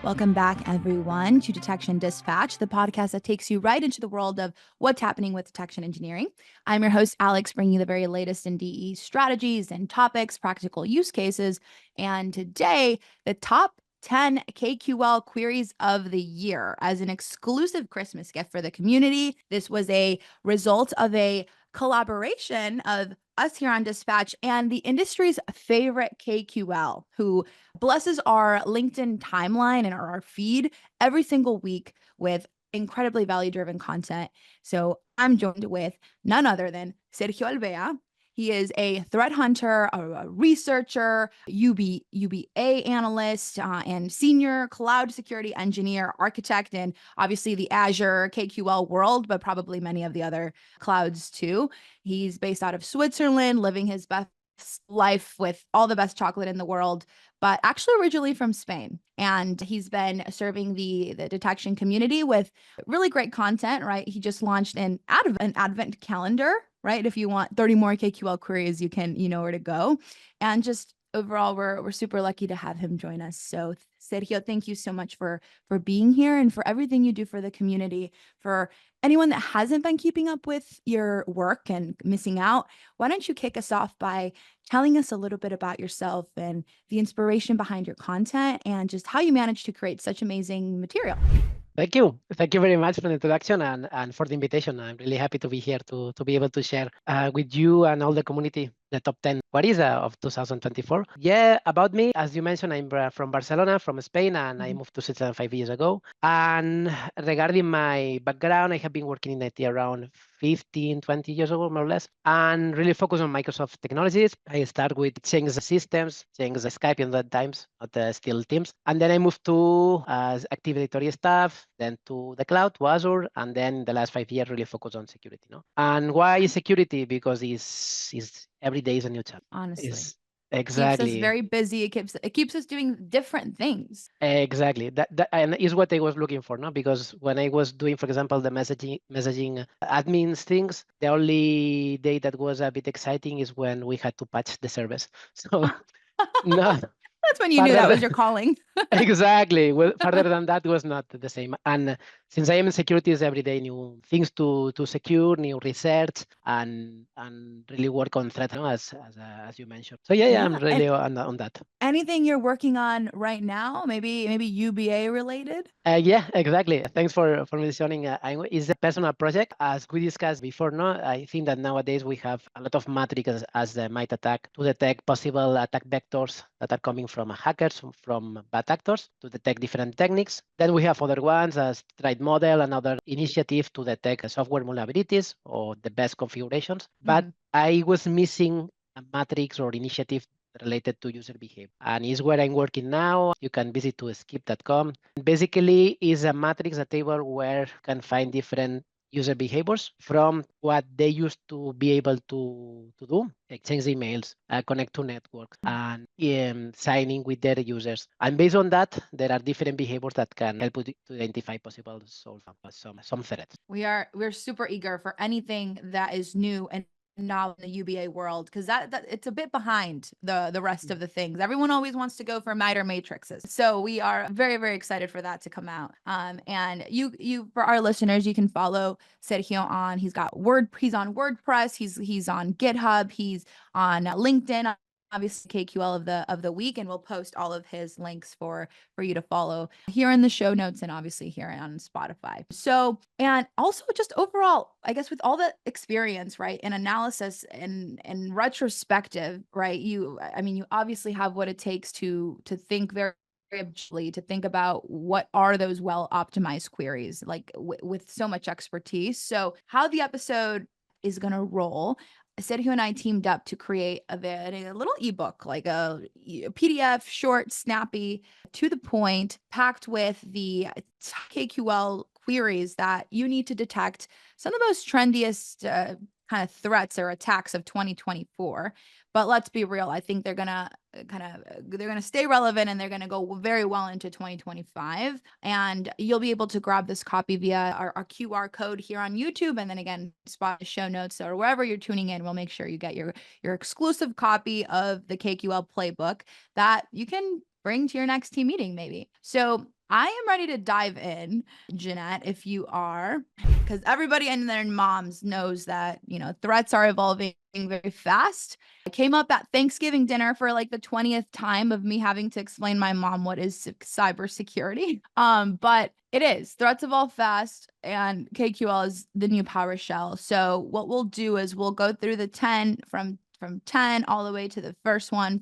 Welcome back, everyone, to Detection Dispatch, the podcast that takes you right into the world of what's happening with detection engineering. I'm your host, Alex, bringing you the very latest in DE strategies and topics, practical use cases. And today, the top 10 KQL queries of the year as an exclusive Christmas gift for the community. This was a result of a collaboration of us here on Dispatch and the industry's favorite KQL, who blesses our LinkedIn timeline and our feed every single week with incredibly value-driven content. So I'm joined with none other than Sergio Albea. He is a threat hunter, a researcher, UBA analyst, and senior cloud security engineer, architect, and obviously the Azure KQL world, but probably many of the other clouds too. He's based out of Switzerland, living his best life with all the best chocolate in the world, but actually originally from Spain. And he's been serving the detection community with really great content, right? He just launched an advent calendar, right? If you want 30 more KQL queries, you know where to go. And just overall, we're super lucky to have him join us. So Sergio, thank you so much for being here and for everything you do for the community. For anyone that hasn't been keeping up with your work and missing out, why don't you kick us off by telling us a little bit about yourself and the inspiration behind your content and just how you managed to create such amazing material. Thank you. Thank you very much for the introduction and for the invitation. I'm really happy to be here to be able to share with you and all the community the top 10 queries of 2024. Yeah, about me, as you mentioned, I'm from Barcelona, from Spain, and I moved to Switzerland 5 years ago. And regarding my background, I have been working in IT around 15, 20 years ago, more or less, and really focus on Microsoft technologies. I start with change the systems, change the Skype in that times, not still Teams. And then I moved to Active Directory stuff, then to the cloud, to Azure, and then the last 5 years really focus on security. No? And why security? Because it's every day is a new challenge. Honestly. Exactly. Keeps us very busy. It keeps us doing different things. Exactly. That and is what I was looking for, no? Because when I was doing, for example, the messaging admins things, the only day that was a bit exciting is when we had to patch the service. So no. That's when you knew that was your calling. Exactly. Well, further than that was not the same. And since I am in security, is every day new things to secure, new research, and really work on threat, you know, as you mentioned. So yeah, I'm really on that. Anything you're working on right now? Maybe UBA related? Yeah, exactly. Thanks for mentioning. It's a personal project, as we discussed before. No, I think that nowadays we have a lot of metrics as the might attack to detect possible attack vectors that are coming from hackers, from bad actors, to detect different techniques. Then we have other ones as threat model and other initiative to detect software vulnerabilities or the best configurations. But I was missing a matrix or initiative related to user behavior, and is where I'm working now. You can visit to skip.com. Basically, is a matrix, a table where you can find different user behaviors from what they used to be able to do, exchange emails, connect to networks, and signing with their users. And based on that, there are different behaviors that can help you to identify possible some threats. We're super eager for anything that is new and now in the UBA world, because that it's a bit behind the rest of the things. Everyone always wants to go for MITRE matrices, so we are very, very excited for that to come out. And you for our listeners, you can follow Sergio on. He's on WordPress. He's on GitHub. He's on LinkedIn. Obviously KQL of the week, and we'll post all of his links for you to follow here in the show notes and obviously here on Spotify. So, and also just overall, I guess with all the experience, right, and analysis and retrospective, right, you obviously have what it takes to think very objectively, to think about what are those well optimized queries, like with so much expertise. So how the episode is going to roll, Sergio and I teamed up to create a little ebook, like a PDF, short, snappy, to the point, packed with the KQL queries that you need to detect some of the most trendiest kind of threats or attacks of 2024. But let's be real, I think they're gonna stay relevant, and they're gonna go very well into 2025. And you'll be able to grab this copy via our QR code here on YouTube, and then again, spot show notes or wherever you're tuning in. We'll make sure you get your exclusive copy of the KQL playbook that you can bring to your next team meeting, maybe. So I am ready to dive in, Jeanette, if you are, because everybody and their moms knows that, threats are evolving very fast. I came up at Thanksgiving dinner for like the 20th time of me having to explain my mom what is cybersecurity. But it is. Threats evolve fast, and KQL is the new PowerShell. So what we'll do is we'll go through the 10 from 10 all the way to the first one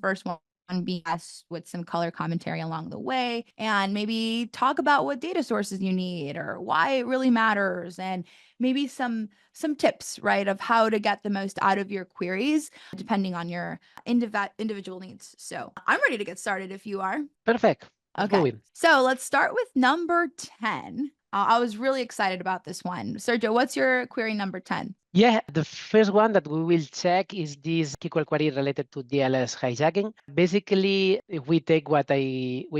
BS with some color commentary along the way, and maybe talk about what data sources you need or why it really matters, and maybe some tips, right, of how to get the most out of your queries depending on your individual needs. So I'm ready to get started if you are. Perfect. Let's Okay. move in. So let's start with number 10. I was really excited about this one. Sergio, what's your query number 10? Yeah, the first one that we will check is this KQL query related to DLS hijacking. Basically, if we take what we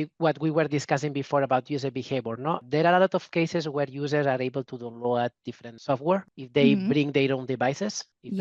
were discussing before about user behavior, no, there are a lot of cases where users are able to download different software if they bring their own devices. If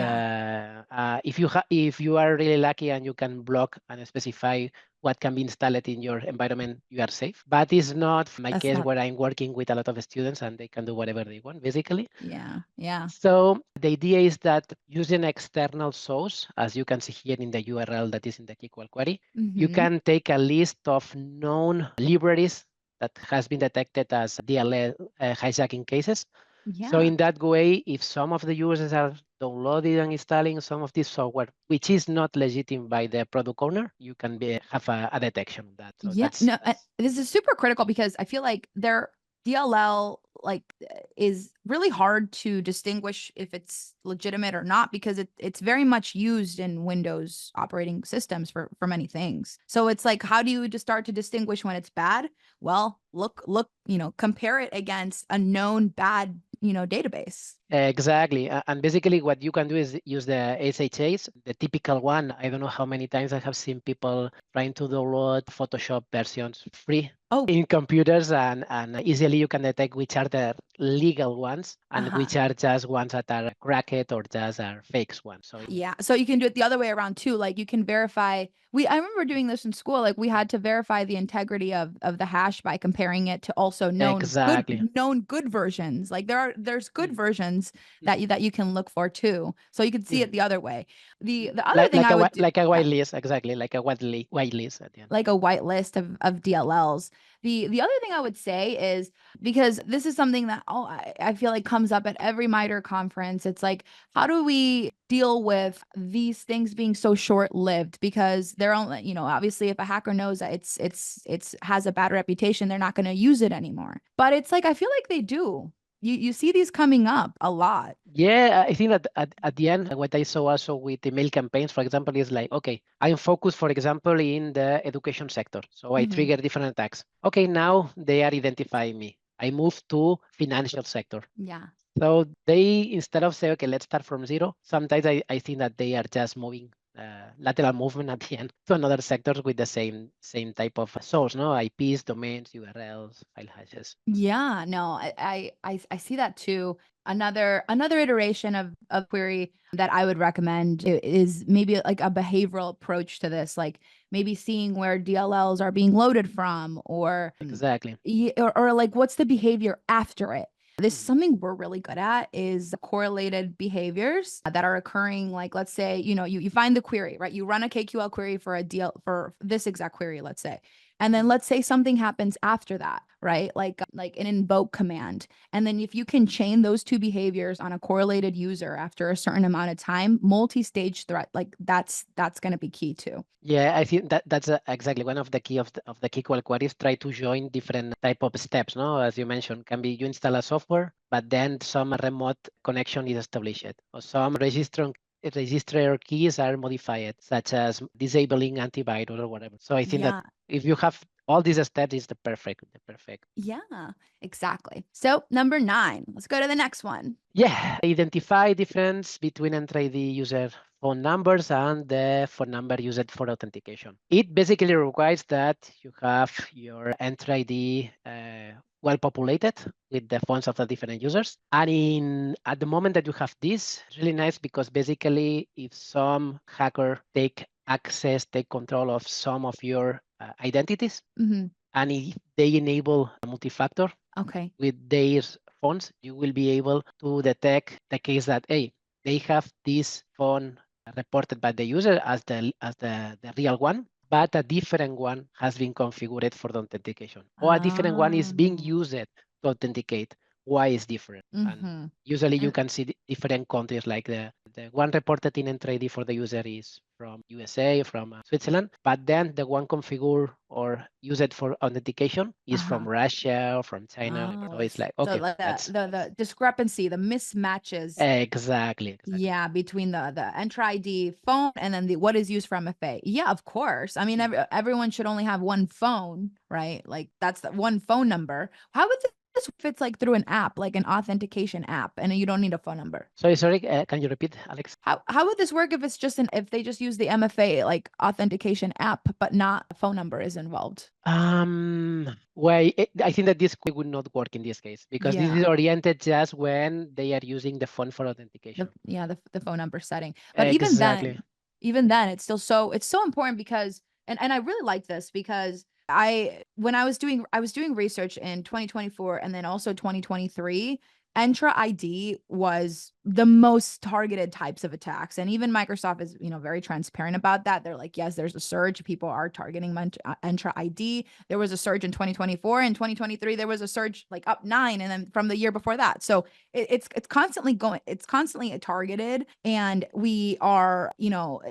you are really lucky and you can block and specify what can be installed in your environment, you are safe. But it's not my case where I'm working with a lot of students and they can do whatever they want, basically. Yeah. So the idea is that using external source, as you can see here in the URL that is in the KQL query, you can take a list of known libraries that has been detected as DLL hijacking cases. Yeah. So in that way, if some of the users are downloading and installing some of this software, which is not legitimate by the product owner, you can have a detection of that. So this is super critical because I feel like their DLL is really hard to distinguish if it's legitimate or not, because it's very much used in Windows operating systems for many things. So it's like, how do you just start to distinguish when it's bad? Well, look, compare it against a known bad, database. Exactly. And basically what you can do is use the SHAs, the typical one. I don't know how many times I have seen people trying to download Photoshop versions free in computers, and easily you can detect which are the legal ones and which are just ones that are cracked or just are fakes ones. So yeah, so you can do it the other way around too. Like you can verify. I remember doing this in school. Like we had to verify the integrity of the hash by comparing it to also known good versions. Like there's good versions that you can look for too. So you can see it the other way. The other thing I would do, like a white list, exactly, like a white list at the end. like a white list of DLLs. The other thing I would say is, because this is something that I feel like comes up at every MITRE conference. It's like, how do we deal with these things being so short-lived? Because they're only, obviously if a hacker knows that it's has a bad reputation, they're not going to use it anymore. But it's like, I feel like they do. You see these coming up a lot. Yeah, I think that at the end, what I saw also with email campaigns, for example, is like, okay, I'm focused, for example, in the education sector. So I trigger different attacks. Okay, now they are identifying me. I move to financial sector. Yeah. So they, instead of saying, okay, let's start from zero, sometimes I think that they are just moving lateral movement at the end to another sectors with the same type of source, no? IPs, domains, URLs, file hashes. Yeah, no, I see that too. Another iteration of query that I would recommend is maybe like a behavioral approach to this, like maybe seeing where DLLs are being loaded from, or Exactly. or like what's the behavior after it. This is something we're really good at, is correlated behaviors that are occurring. Like, let's say, you find the query, right? You run a KQL query for this exact query, let's say. And then let's say something happens after that, right? Like an invoke command. And then if you can chain those two behaviors on a correlated user after a certain amount of time, multi-stage threat, like that's going to be key too. Yeah, I think that's exactly one of the key of the KQL queries. Try to join different type of steps, no? As you mentioned, can be you install a software, but then some remote connection is established, or some register keys are modified, such as disabling antivirus or whatever. So I think that if you have all these steps, is the perfect. Yeah, exactly. So number 9, let's go to the next one. Yeah, identify difference between Entra ID user phone numbers and the phone number used for authentication. It basically requires that you have your Entra ID well populated with the phones of the different users. And at the moment that you have this, it's really nice, because basically if some hacker take control of some of your identities, And if they enable a multi-factor Okay. with their phones, you will be able to detect the case that, hey, they have this phone reported by the user as the real one, but a different one has been configured for the authentication, or a different one is being Oh. used to authenticate. Why is different? And Mm-hmm. usually you And can see different countries, like the one reported in Entra ID for the user is from USA, from Switzerland, but then the one configured or used for authentication is from Russia or from China. So oh, it's like, so okay, like that's the discrepancy, the mismatches, exactly. yeah, between the Entra ID phone and then the what is used for MFA. Yeah, of course. I mean, everyone should only have one phone, right? Like that's the one phone number. How would this if it's like through an app, like an authentication app, and you don't need a phone number? Sorry, can you repeat, Alex? How would this work if it's just if they just use the MFA like authentication app, but not a phone number is involved? Well, I think that this would not work in this case, because this Yeah. is oriented just when they are using the phone for authentication. The phone number setting. But Exactly. even then, it's still it's so important because and I really like this because I was doing research in 2024 and then also 2023. Entra ID was the most targeted types of attacks. And even Microsoft is, very transparent about that. They're like, yes, there's a surge. People are targeting Entra ID. There was a surge in 2024. In 2023, there was a surge like up 9. And then from the year before that. So it's constantly going, it's constantly targeted. And we are,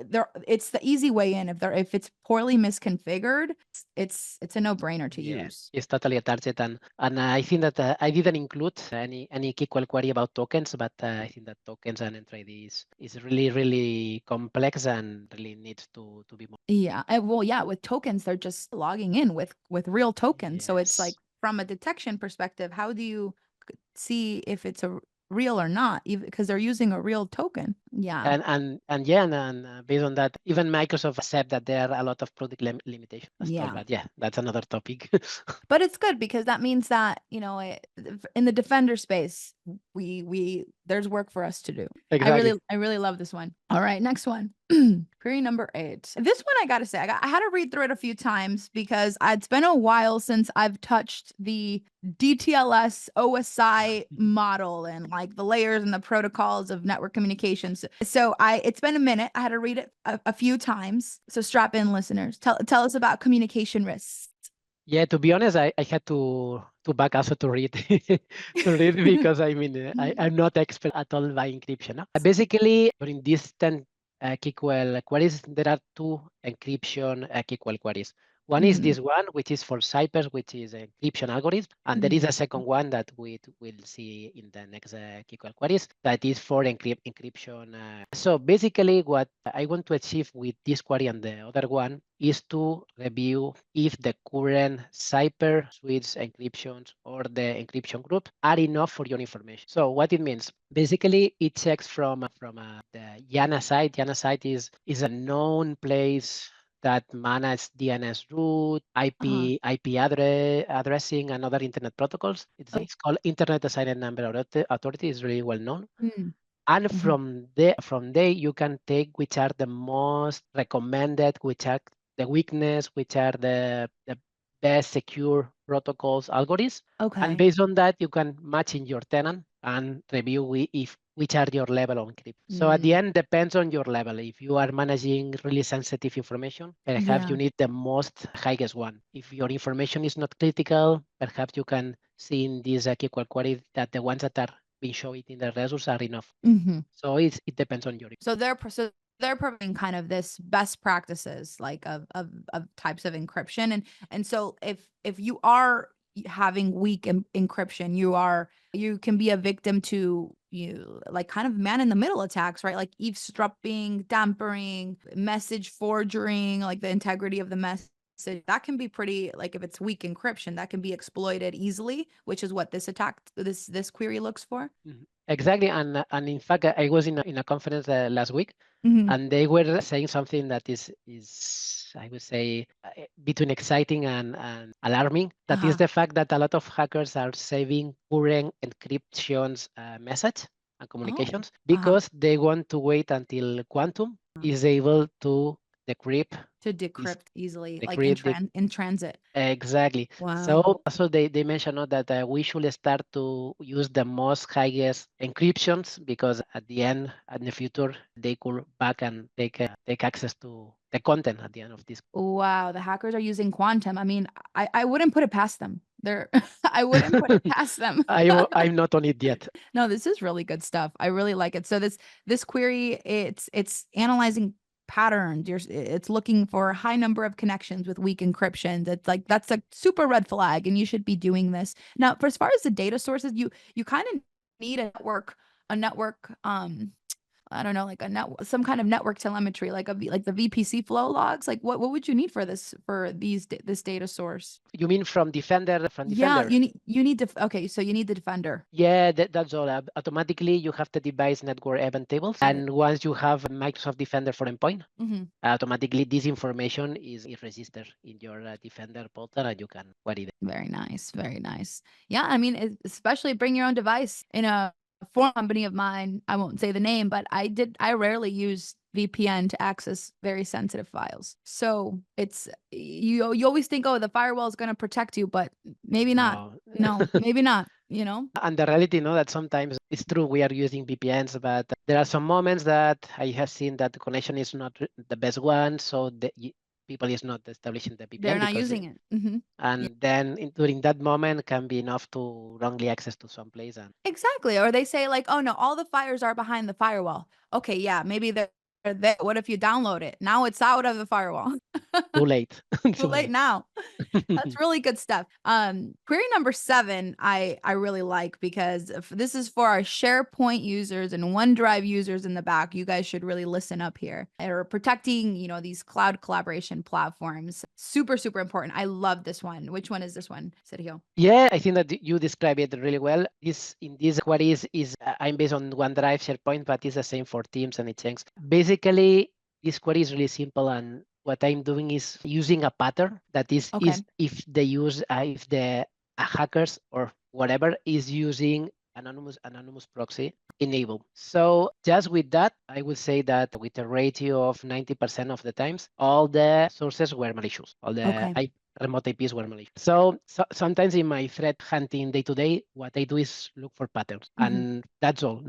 there, it's the easy way in. If it's poorly misconfigured, it's a no-brainer to use. It's totally a target, and I think that I didn't include any KQL query about tokens, but I think that tokens and Entra ID is really complex and really needs to be more. Yeah. Well, yeah, with tokens, they're just logging in with real tokens. So it's like Yes. from a detection perspective, how do you see if it's a real or not? Even because they're using a real token. Yeah. And yeah, and based on that, even Microsoft accept that there are a lot of product limitations as well. Yeah. But yeah, that's another topic. But it's good because that means that, in the defender space, we there's work for us to do. Exactly. I really love this one. All right, next one. Query number 8. This one I gotta say, I had to read through it a few times because it's been a while since I've touched the DTLS OSI model and like the layers and the protocols of network communications. So it's been a minute. I had to read it a few times. So strap in, listeners. Tell us about communication risks. Yeah, to be honest, I had to back also to read to read, because I mean I'm not expert at all by encryption. No? Basically, during these 10 KQL queries, there are 2 encryption KQL queries. One is this one, which is for ciphers, which is encryption algorithm, and there is a second one that we will see in the next KQL queries that is for encryption. So basically, what I want to achieve with this query and the other one is to review if the current cipher, switch, encryptions, or the encryption group are enough for your information. So what it means, basically, it checks from the YANA site. YANA site is a known place that manage DNS route, IP addressing, and other internet protocols. It's called Internet Assigned Number Authority. It's really well known. And from there, you can take which are the most recommended, which are the weakness, which are the best secure protocols algorithms. And based on that, you can match in your tenant and review which are your level of encryption. So at the end, depends on your level. If you are managing really sensitive information, perhaps you need the most highest one. If your information is not critical, perhaps you can see in this KQL query that the ones that are being shown in the results are enough. So it depends on your. So they're providing kind of this best practices like of types of encryption, and so if you are having weak encryption, you can be a victim to like kind of man in the middle attacks, right? Like eavesdropping, tampering, message forging, like the integrity of the message. That can be pretty, like if it's weak encryption, that can be exploited easily, which is what this query looks for. Exactly, and in fact, I was in a conference last week, and they were saying something that is I would say between exciting and alarming. That is the fact that a lot of hackers are saving current encryptions message and communications because they want to wait until Quantum is able to decrypt. To This decrypt easily, like decrypt in transit. exactly. So Wow. also they mentioned that we should start to use the most highest encryptions because at the end, in the future, they could back and take access to the content at the end of this. Wow, the hackers are using quantum. I mean, I wouldn't put it past them. They're I wouldn't put it past them. I'm not on it yet. No, this is really good stuff. I really like it. So this query, it's analyzing patterns. It's looking for a high number of connections with weak encryption. That's a super red flag, and you should be doing this. Now, for as far as the data sources, you kind of need a network I don't know, like some kind of network telemetry, like like the VPC flow logs. Like what would you need for this data source? You mean from Defender? From Yeah, Defender? okay, so you need the defender. Yeah, that's all. Automatically, you have the device network event tables, Got it. and once you have Microsoft Defender for Endpoint, Hmm. automatically this information is registered in your Defender portal, and you can query it. Very nice, very nice. Yeah, I mean, especially bring your own device. In a former company of mine, I won't say the name, but I rarely use VPN to access very sensitive files. So it's you always think, oh, the firewall is going to protect you, but maybe not. No. No, maybe not, you know? And the reality, that sometimes it's true we are using VPNs, but there are some moments that I have seen that the connection is not the best one, so people is not establishing the They're VPN not because using it. Hmm. and then during that moment can be enough to wrongly access to some place and Exactly. Or they say like, oh no, all the fires are behind the firewall. Okay, yeah, maybe they're there. What if you download it? Now it's out of the firewall. too late. Too Too late late. now. That's really good stuff. Query number 7, I really like because this is for our SharePoint users and OneDrive users in the back. You guys should really listen up here. Or protecting, these cloud collaboration platforms. Super, super important. I love this one. Which one is this one, Sergio? Yeah, I think that you describe it really well. This in these queries is I'm based on OneDrive, SharePoint, but it's the same for Teams and Exchange. Basically, this query is really simple, and what I'm doing is using a pattern that Okay. is if they use if the hackers or whatever is using anonymous proxy enable. So just with that, I would say that with a ratio of 90% of the times, all the sources were malicious. All the Okay. remote IPs were malicious. So sometimes in my threat hunting day to day, what I do is look for patterns, and that's all.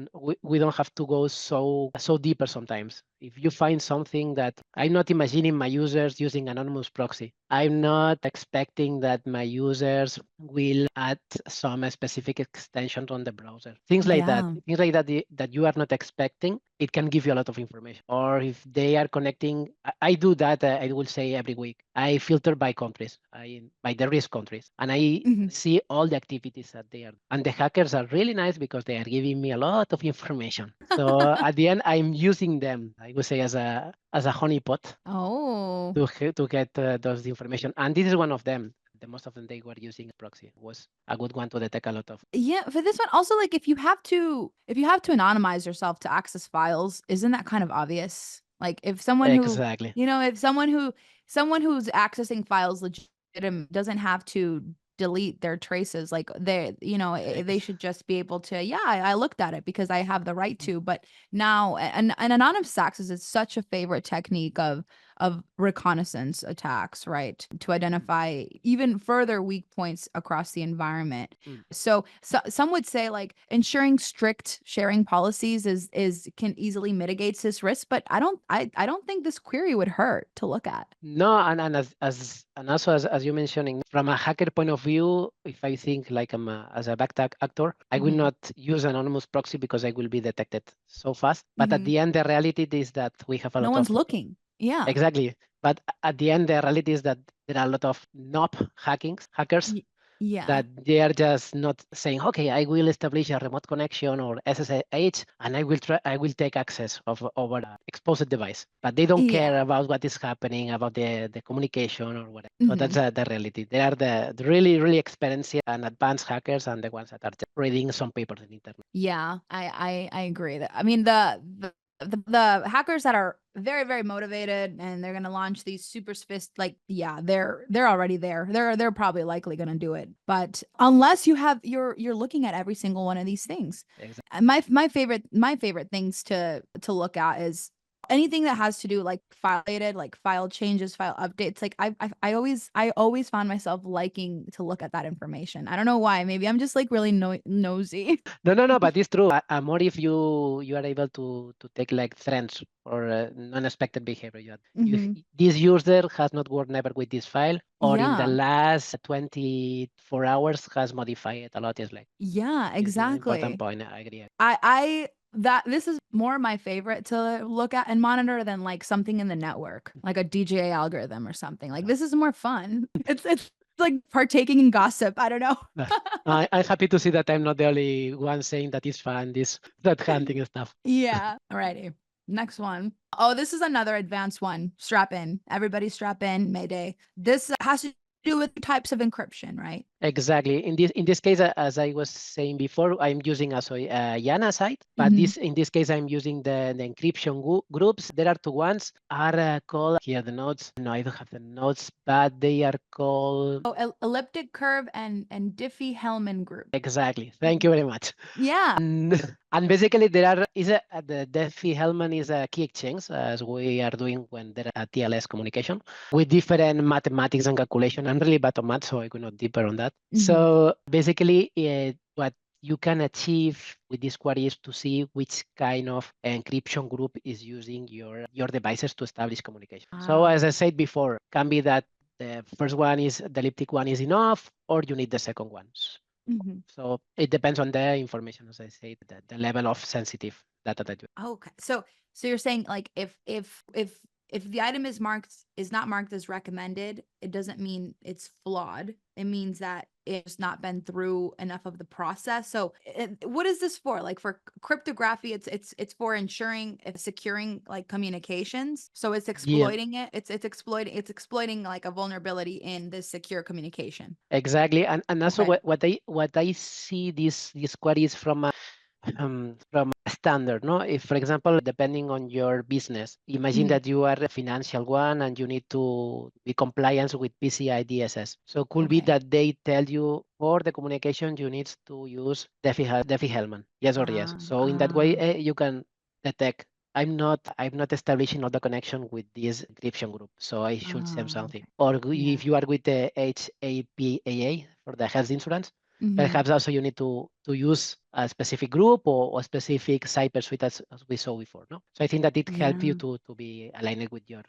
We don't have to go so deeper sometimes. If you find something that I'm not imagining my users using anonymous proxy, I'm not expecting that my users will add some specific extensions on the browser. Things like that. Yeah. Things like that that you are not expecting. It can give you a lot of information. Or if they are connecting, I do that. I will say every week. I filter by countries, by the risk countries, and I Mhm. see all the activities that they are. And the hackers are really nice because they are giving me a lot of information. So at the end, I'm using them. I would say as a honeypot Oh. to get those information. And this is one of them. The most of them they were using proxy was a good one to detect a lot of. Yeah, for this one also, like, if you have to anonymize yourself to access files, isn't that kind of obvious? Like if someone who, Exactly. if someone who's accessing files legitimate doesn't have to delete their traces, like they should just be able to, yeah, I looked at it because I have the right to. But now, and anonymous access is such a favorite technique of reconnaissance attacks, right? To identify even further weak points across the environment. So some would say like ensuring strict sharing policies is can easily mitigates this risk, but I don't think this query would hurt to look at. No, and and also as you mentioning from a hacker point of view, if I think like as a backtack actor, I will Mhm. not use anonymous proxy because I will be detected so fast. But at Mhm. the end, the reality is that we have a No lot one's of looking. Yeah. exactly. But at the end, the reality is that there are a lot of hackers Yeah. that they are just not saying, okay, I will establish a remote connection or SSH, and I will take access over the exposed device. But they don't care Yeah. about what is happening, about the communication or whatever. So that's Mhm. the reality. They are the really, really experienced and advanced hackers and the ones that are just reading some papers on the internet. Yeah, I agree that I mean the hackers that are very very motivated and they're gonna launch these super like, yeah, they're already there. They're probably likely gonna do it. But unless you're looking at every single one of these things. Exactly. And my favorite things to look at is anything that has to do like file related, like file changes, file updates. Like I always found myself liking to look at that information. I don't know why. Maybe I'm just like really nosy. No, but it's true. More if you are able to take like trends or non-expected behavior. This user has not worked never with this file, or in the Yeah. last 24 hours has modified it a lot. It's like Yeah, it's an important exactly. point. I agree. I that this is more my favorite to look at and monitor than like something in the network, like a DJA algorithm or something. Like this is more fun. It's like partaking in gossip. I don't know. I'm happy to see that I'm not the only one saying that it's fun, this that hunting stuff. Yeah. Alrighty. Next one. Oh, this is another advanced one. Strap in. Everybody strap in. Mayday. This has to do with types of encryption, right? Exactly. In this case, as I was saying before, I'm using also YANA site, but in this case, I'm using the encryption groups. There are two ones are called here the notes. No, I don't have the notes, but they are called Elliptic curve and Diffie-Hellman group. exactly. Thank you very much. Yeah. And basically, there is the Diffie-Hellman is a key exchange as we are doing when there are TLS communication with different mathematics and calculation. I'm really bad on math, so I go not deeper on that. So basically, what you can achieve with this query is to see which kind of encryption group is using your devices to establish communication. So as I said before, can be that the first one is the elliptic one is enough, or you need the second one. So it depends on the information, as I say, the level of sensitive data that you. Okay. So you're saying like if the item is not marked as recommended, it doesn't mean it's flawed. It means that it's not been through enough of the process. So what is this for? Like for cryptography, it's for ensuring securing like communications. So it's exploiting it. It's exploiting like a vulnerability in this secure communication. Exactly, and also Okay. what I see these queries from a standard, no? If, for example, depending on your business, imagine that you are a financial one and you need to be compliant with PCI DSS. So could be that they tell you for the communication you need to use Diffie-Hellman, yes or yes. So in that way, you can detect. I'm not establishing all the connection with this encryption group, so I should send something. Or if you are with the HAPAA for the health insurance, perhaps also you need to use a specific group or a specific cyber suite as we saw before. No, so I think that it helps you to be aligned with your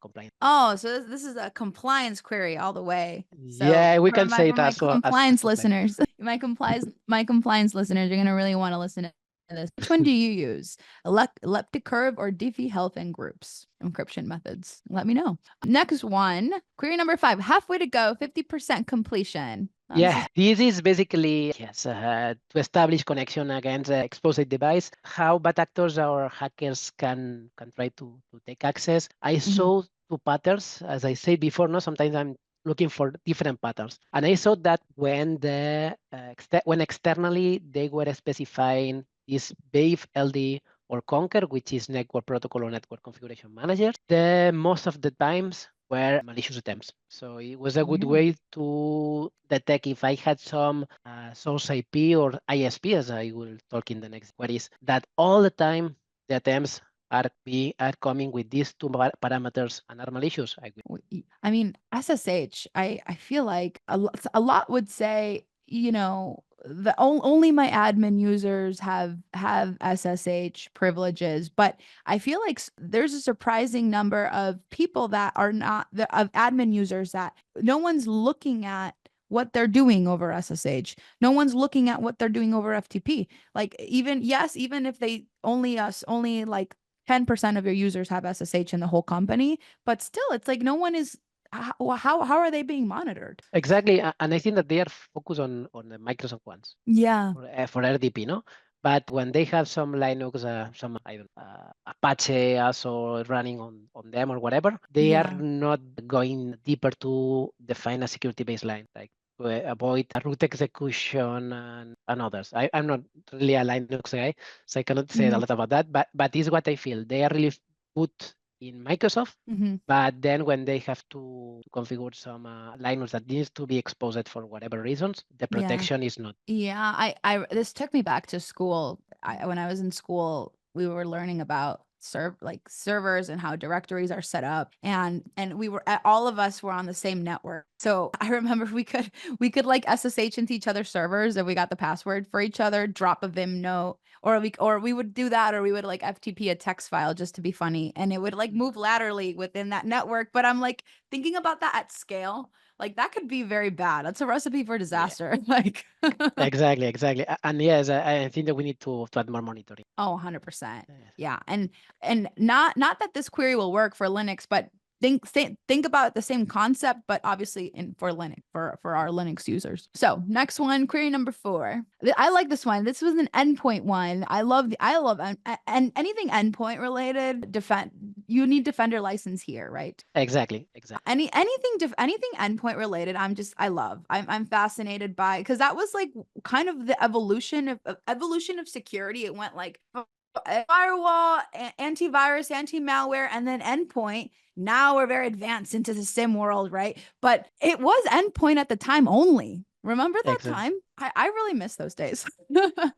compliance. Oh, so this is a compliance query all the way. So Yeah, we for can say for it my as well as compliance compliance. listeners, my compliance listeners, you're gonna really want to listen to this. Which one do you use? Elliptic curve or Diffie-Hellman groups encryption methods? Let me know. Next one, query number 5. Halfway to go, 50% completion. Yeah, this is basically yes to establish connection against the exposed device. How bad actors or hackers can try to take access. I saw two patterns, as I said before. No, sometimes I'm looking for different patterns, and I saw that when when externally they were specifying this Wave LD or Conquer, which is network protocol or network configuration manager, the most of the times were malicious attempts. So it was a good way to detect if I had some source IP or ISP, as I will talk in the next queries, that all the time the attempts are coming with these two parameters and are malicious. I mean, SSH, I feel like a lot would say, you know, only my admin users have SSH privileges, but I feel like there's a surprising number of people that are not of admin users that no one's looking at what they're doing over SSH. No one's looking at what they're doing over FTP. Like even if they only like 10% of your users have SSH in the whole company, but still it's like no one is how are they being monitored? Exactly, and I think that they are focused on the Microsoft ones. Yeah. For RDP, no? But when they have some Linux, some I don't Apache also running on them or whatever, they are not going deeper to define a security baseline, like to avoid root execution and others. I'm not really a Linux guy, so I cannot say a lot about that. But it's what I feel. They are really put in Microsoft, but then when they have to configure some Linux that needs to be exposed for whatever reasons, the protection is not. Yeah, I this took me back to school. When I was in school, we were learning about servers and how directories are set up, and we were all of us were on the same network. So I remember we could like SSH into each other's servers if we got the password for each other, drop a Vim note, or we would do that, or we would like FTP a text file just to be funny, and it would like move laterally within that network. But I'm like thinking about that at scale, like that could be very bad. That's a recipe for Yeah, disaster. Like exactly. And yes, I think that we need to add more monitoring. oh, 100%. Yes. Yeah. And not that this query will work for Linux, but think about the same concept, but obviously in for Linux, for our Linux users. So next one, query number 4. I like this one. This was an endpoint one. I love and anything endpoint related. You need Defender license here, right? Exactly. Anything endpoint related, I'm fascinated by, because that was like kind of the evolution of security. It went like firewall, antivirus, anti-malware, and then endpoint. Now we're very advanced into the SIM world, right? But it was endpoint at the time only. Remember that Exactly. time? I really miss those days.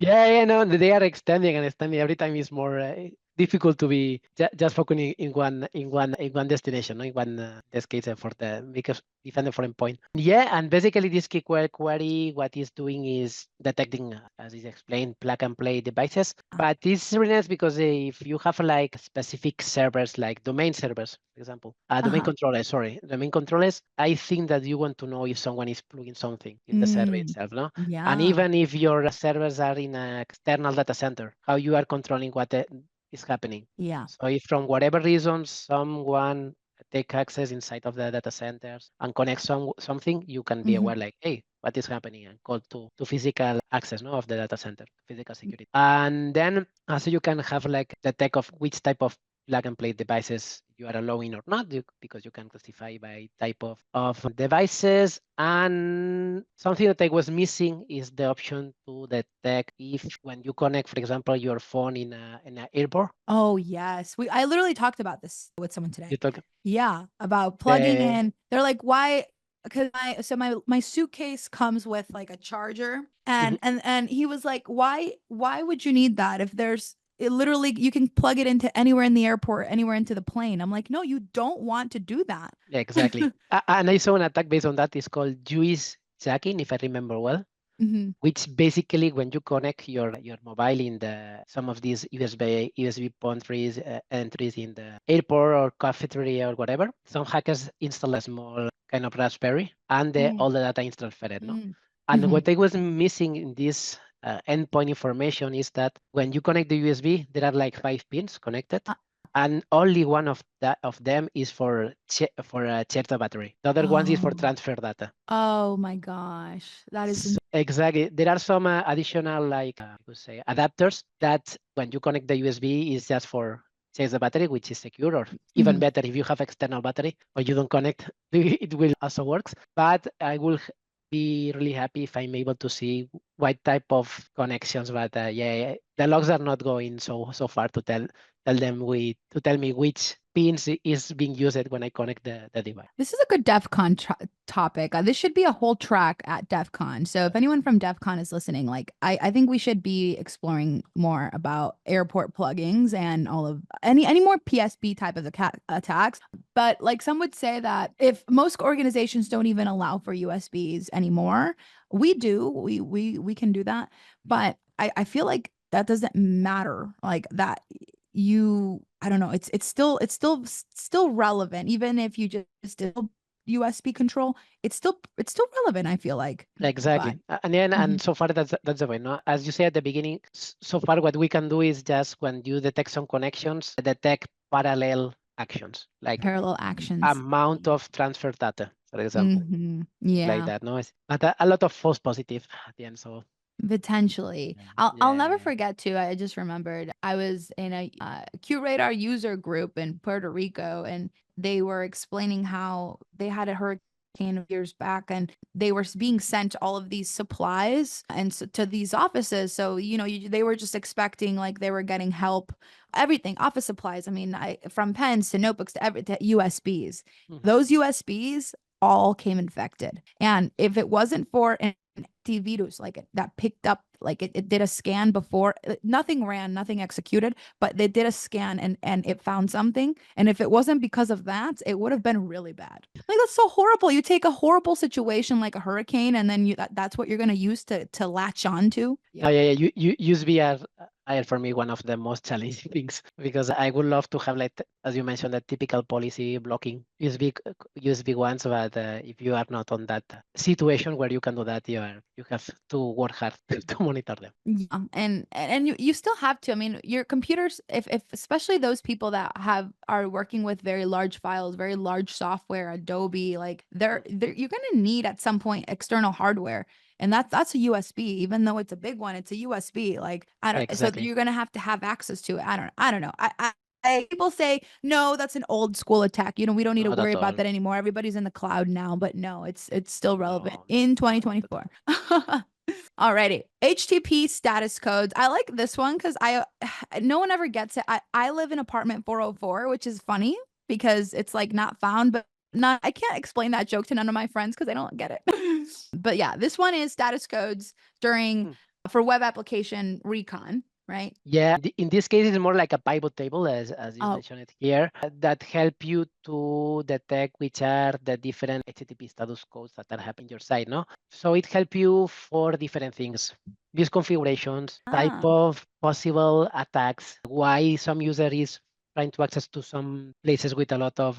Yeah, no, they are extending and extending. Every time is more difficult to be just focusing in one destination, no? In one this case for the because defender for endpoint. Yeah, and basically this KQL query, what it's doing is detecting, as is explained, plug and play devices. But it's really nice because if you have like specific servers, like domain servers, for example, domain controllers, I think that you want to know if someone is plugging something in the server itself, no? And Yeah. even if your servers are in an external data center, how you are controlling what is happening. Yeah. So if from whatever reason someone take access inside of the data centers and connect something, you can be aware like, hey, what is happening, and call to physical access, no, of the data center, physical security. And then also you can have like the tech of which type of plug and play devices you are allowing or not, because you can classify by type of devices. And something that I was missing is the option to detect if when you connect, for example, your phone in an airport. Oh, yes. I literally talked about this with someone You today. talk Yeah, about plugging the in. They're like, why? Because my suitcase comes with like a charger, Mhm. and he was like, why would you need that if there's it literally you can plug it into anywhere in the airport, anywhere into the plane. I'm like, no, you don't want to do that. Exactly. And I saw an attack based on that. It's called hijacking, if I remember well. Mhm. Which basically when you connect your mobile in the some of these USB entries in the airport or cafeteria or whatever, some hackers install a small kind of Raspberry and Mm, all the data is transferred, no? mm, And mhm. what I was missing in this endpoint information is that when you connect the USB, there are like 5 pins connected, Uh, and only one of them is for charge the battery. The other one is for oh, transfer data. oh my gosh, that is Exactly. There are some additional, like, I could say, adapters that when you connect the USB is just for change the battery, which is secure, or even mhm. better if you have external battery or you don't connect, it will also works. But I will be really happy if I'm able to see what type of connections. But yeah, the logs are not going so far to tell me which pins is being used when I connect the device. This is a good DEF CON topic. This should be a whole track at DEF CON. So if anyone from DEF CON is listening, like I think we should be exploring more about airport pluggings and all of any more PSB type of attacks. But like some would say that if most organizations don't even allow for USBs anymore, we do. We can do that. But I feel like that doesn't matter. Like that I don't know, it's still relevant even if you just did USB control. It's still relevant, I feel like. But Exactly. And then, mhm. and so far that's the way, no? As you said at the beginning, so far what we can do is just when you detect some connections, detect parallel actions, like Parallel actions. amount of transfer data, for example, things like Yeah. that, no? But a lot of false positive at the end, so Potentially. yeah, I'll never yeah. forget too. I just remembered I was in a QRadar user group in Puerto Rico, and they were explaining how they had a hurricane years back, and they were being sent all of these supplies and to these offices. So, they were just expecting like they were getting help, everything, office supplies. I mean, from pens to notebooks to USBs. Mhm. Those USBs all came infected. And if it wasn't for an antivirus, like that picked up, like it did a scan before, nothing ran, nothing executed, but they did a scan and it found something. And if it wasn't because of that, it would have been really bad. Like that's so horrible. You take a horrible situation like a hurricane, and then that's what you're gonna use to latch on to. Yeah. Oh, yeah, yeah. You USB are for me one of the most challenging things because I would love to have, like, as you mentioned, the typical policy blocking USB ones, but if you are not on that situation where you can do that, you have to work hard to monitor them. Yeah, and you still have to. I mean, your computers, if especially those people that are working with very large files, very large software, Adobe, like they're you're gonna need at some point external hardware. And that's a USB, even though it's a big one, it's a USB. Like I don't, so Exactly. you're gonna have to have access to it. I don't know. People say no, that's an old school attack. You know, we don't need to Not worry at about all. that anymore. Everybody's in the cloud now, but no, it's still relevant No, in not at all. 2024. Alrighty. HTTP status codes. I like this one because no one ever gets it. I live in apartment 404, which is funny because it's like not found, but not, I can't explain that joke to none of my friends because they don't get it. But yeah, this one is status codes for web application recon, right? Yeah, in this case, it's more like a pivot table, as you mentioned it here, that help you to detect which are the different HTTP status codes that are happening on your site, no? So it helps you for different things. These configurations, type of possible attacks, why some user is trying to access to some places with a lot of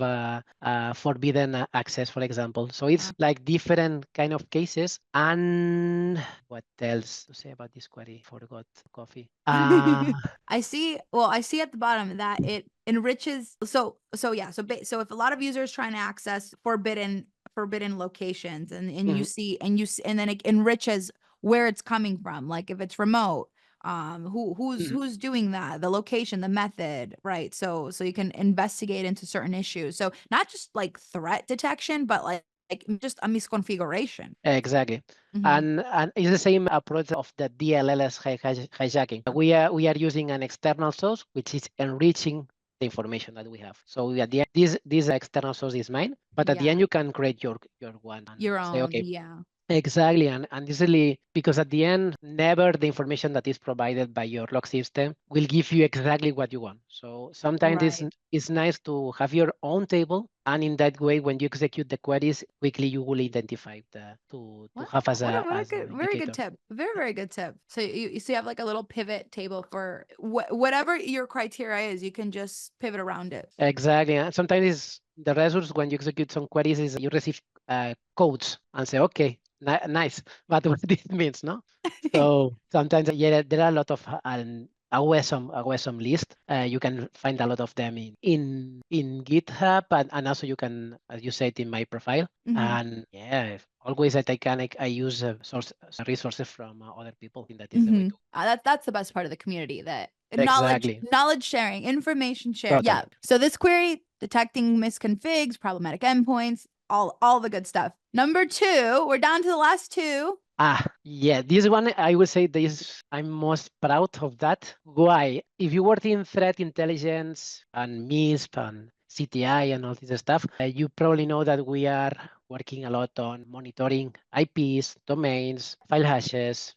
forbidden access, for example. So it's like different kind of cases. And what else to say about this query? Forgot coffee. I see at the bottom that it enriches. So if a lot of users trying to access forbidden locations, and you see and then it enriches where it's coming from, like if it's remote, who's doing that, the location, the method, right? So you can investigate into certain issues. So not just like threat detection, but like just a misconfiguration. Exactly. And it's the same approach of the DLLs hijacking. We are using an external source which is enriching the information that we have. So at the end, this external source is mine, but at the end you can create your one and Your say, own, okay. yeah. Exactly, and easily, because at the end, never the information that is provided by your log system will give you exactly what you want. So sometimes it's nice to have your own table, and in that way, when you execute the queries, quickly you will identify to have as What a a good, very good tip. Very good tip. So you have like a little pivot table for whatever your criteria is, you can just pivot around it. Exactly. And sometimes the results when you execute some queries is you receive codes and say, okay, nice, but what this means, no? So sometimes, yeah, there are a lot of a WSOM list. You can find a lot of them in GitHub, and also you can, as you said, in my profile. And yeah, always that I use source resources from other people. I think that is the way to. That's the best part of the community, that Exactly. knowledge sharing, information sharing. Totally. Yeah. So this query, detecting misconfigs, problematic endpoints, all the good stuff. Number 2, we're down to the last 2. Yeah, this one, I would say this, I'm most proud of that. Why? If you work in threat intelligence and MISP and CTI and all this stuff, you probably know that we are working a lot on monitoring IPs, domains, file hashes.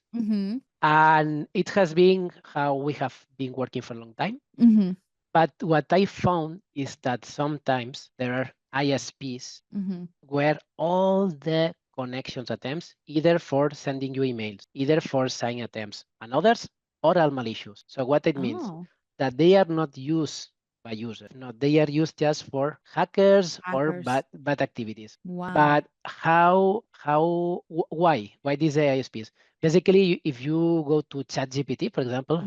And it has been how we have been working for a long time. But what I found is that sometimes there are ISPs where all the connections attempts, either for sending you emails, either for signing attempts, and others are all malicious. So what it means that they are not used by users. No, they are used just for hackers or bad activities. Wow. But why these ISPs? Basically, if you go to ChatGPT, for example,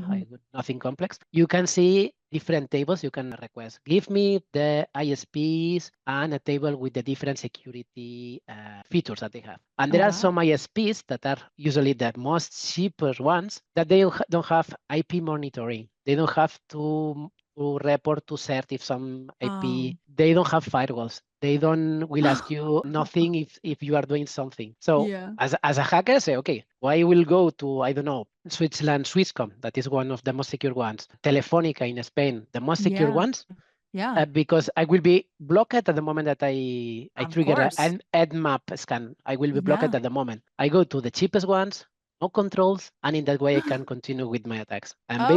nothing complex, you can see different tables you can request. Give me the ISPs and a table with the different security features that they have. And there are some ISPs that are usually the most cheaper ones that they don't have IP monitoring. They don't have to report to CERT if some IP. They don't have firewalls. They will ask you nothing if you are doing something. So as a hacker, say, okay, why will go to, I don't know, Switzerland, Swisscom, that is one of the most secure ones. Telefonica in Spain, the most secure ones. Yeah. Because I will be blocked at the moment that I Of trigger course. an EDMAP scan. I will be blocked Yeah. at the moment. I go to the cheapest ones, no controls, and in that way I can continue with my attacks. And Oh,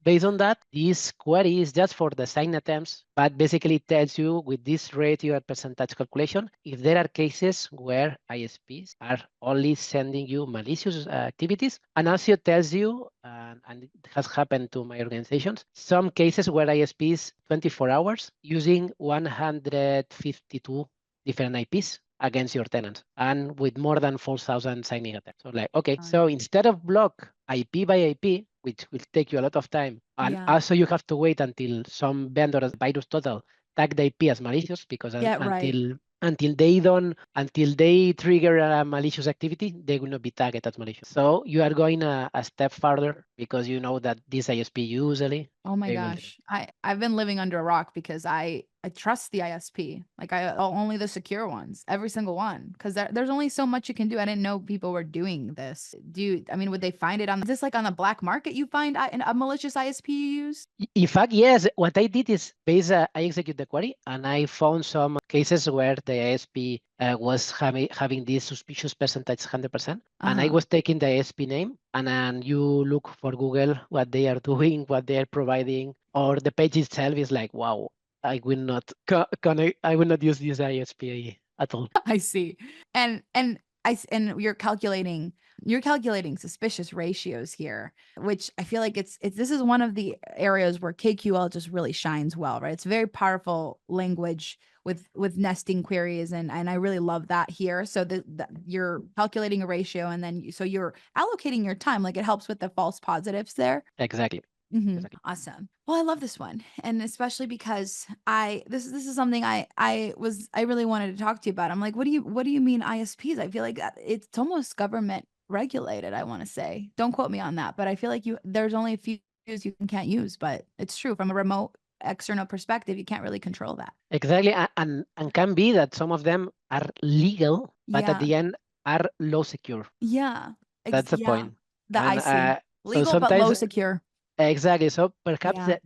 based on that, this query is just for the sign attempts, but basically it tells you with this ratio and percentage calculation if there are cases where ISPs are only sending you malicious activities, and also tells you, and it has happened to my organizations, some cases where ISPs 24 hours using 152 different IPs against your tenants and with more than 4,000 signing attempts. So like, okay, so instead of block IP by IP, which will take you a lot of time, and yeah. also you have to wait until some vendor as Virus Total tag the IP as malicious, because Yeah, right. until they trigger a malicious activity, they will not be tagged as malicious. So you are going a step further because you know that this ISP usually Oh my they will do. gosh. I've been living under a rock because I trust the ISP. Like only the secure ones, every single one, because there's only so much you can do. I didn't know people were doing this. I mean, would they find it on, is this like on the black market you find a malicious ISP you use? In fact, yes. What I did is I execute the query and I found some cases where the ISP was having this suspicious percentage 100%. And I Uh-huh. was taking the ISP name, and then you look for Google what they are doing, what they are providing, or the page itself is like, wow, I will not I will not use this ISP at all. I see. And you're calculating suspicious ratios here, which I feel like this is one of the areas where KQL just really shines well, right? It's a very powerful language with nesting queries, and I really love that here. So you're calculating a ratio, and then so you're allocating your time, like it helps with the false positives there. Exactly. Exactly. Awesome. Well, I love this one, and especially because this is something I really wanted to talk to you about. I'm like, what do you mean ISPs? I feel like it's almost government regulated. I want to say, don't quote me on that, but I feel like there's only a few you can't use, but it's true from a remote external perspective, you can't really control that. Exactly. And can be that some of them are legal, but at Yeah, the end are low secure. yeah, That's the yeah. point. That I And see. so Legal but low sometimes, secure. exactly. So perhaps Yeah.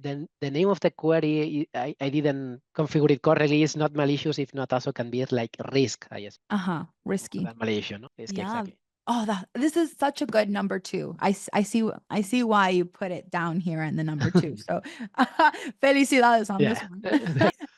the name of the query, I didn't configure it correctly. It's not malicious. If not, also can be like risk, I guess, Uh-huh. more Risky. than malicious, no? Risk, Yeah. exactly. Oh, this is such a good number two. I see why you put it down here in the number two. So felicidades on this Yeah. one.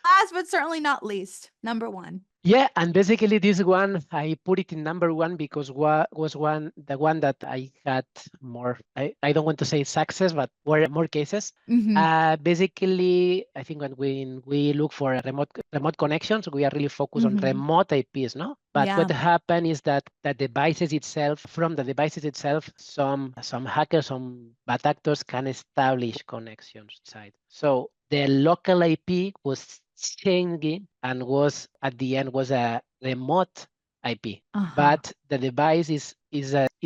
Last but certainly not least, number one. Yeah, and basically this one, I put it in number one because was the one that I had more, I don't want to say success, but more cases. Mm-hmm. Basically, I think when we look for remote connections, we are really focused on Mm-hmm. remote IPs, no? But Yeah. what happened is that from the devices itself, some hackers, some bad actors can establish connections inside. So the local IP was changing and was at the end was a remote IP, Uh-huh. but the device is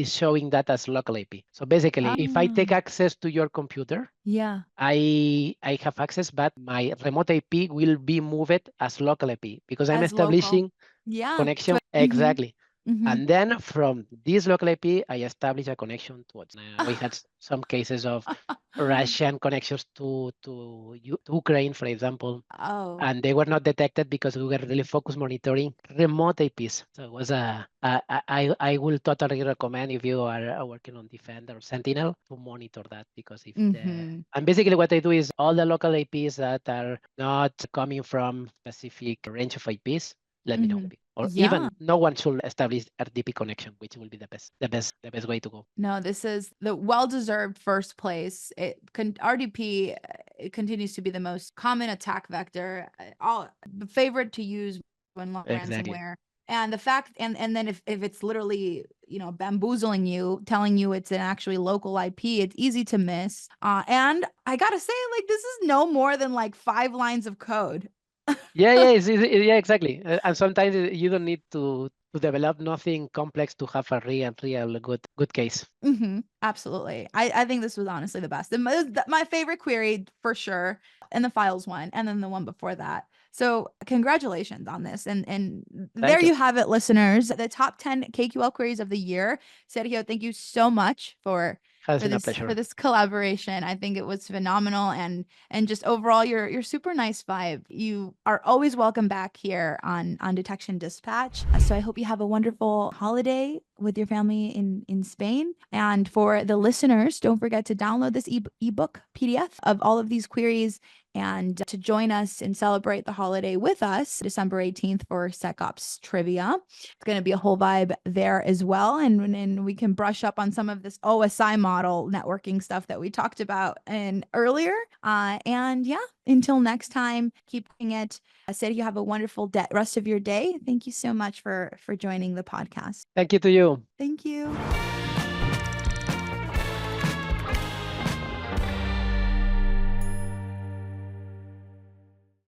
showing that as local IP. So basically, if I take access to your computer, Yeah. I have access, but my remote IP will be moved as local IP because I'm As local. establishing Yeah. connection Mm-hmm. exactly. Mm-hmm. And then from this local IP, I establish a connection to it. We had some cases of Russian connections to Ukraine, for example, Oh. and they were not detected because we were really focused monitoring remote IPs. So it was I will totally recommend if you are working on Defender or Sentinel to monitor that because if Mm-hmm. and basically what I do is all the local IPs that are not coming from specific range of IPs, let me know. Mm-hmm. Or Yeah. even no one should establish RDP connection, which will be the best way to go. No, this is the well-deserved first place. RDP it continues to be the most common attack vector, all the favorite to use when Exactly. ransomware. And the fact, and then if it's literally bamboozling you, telling you it's an actually local IP, it's easy to miss. And I gotta say, like this is no more than like 5 lines of code. Yeah, yeah, exactly. And sometimes you don't need to develop nothing complex to have a real good case. Absolutely. I think this was honestly the best. My favorite query for sure, and the files one, and then the one before that. So congratulations on this. And there Thank you. you have it, listeners. The top 10 KQL queries of the year. Sergio, thank you so much for Has for been a this pleasure. for this collaboration. I think it was phenomenal, and just overall you're super nice vibe. You are always welcome back here on Detection Dispatch. So I hope you have a wonderful holiday with your family in Spain. And for the listeners, don't forget to download this ebook PDF of all of these queries, and to join us and celebrate the holiday with us December 18th for SecOps Trivia. It's going to be a whole vibe there as well. And we can brush up on some of this OSI model networking stuff that we talked about earlier. And yeah, until next time, keep doing it. Sergio, have a wonderful rest of your day. Thank you so much for joining the podcast. Thank you to you. Thank you.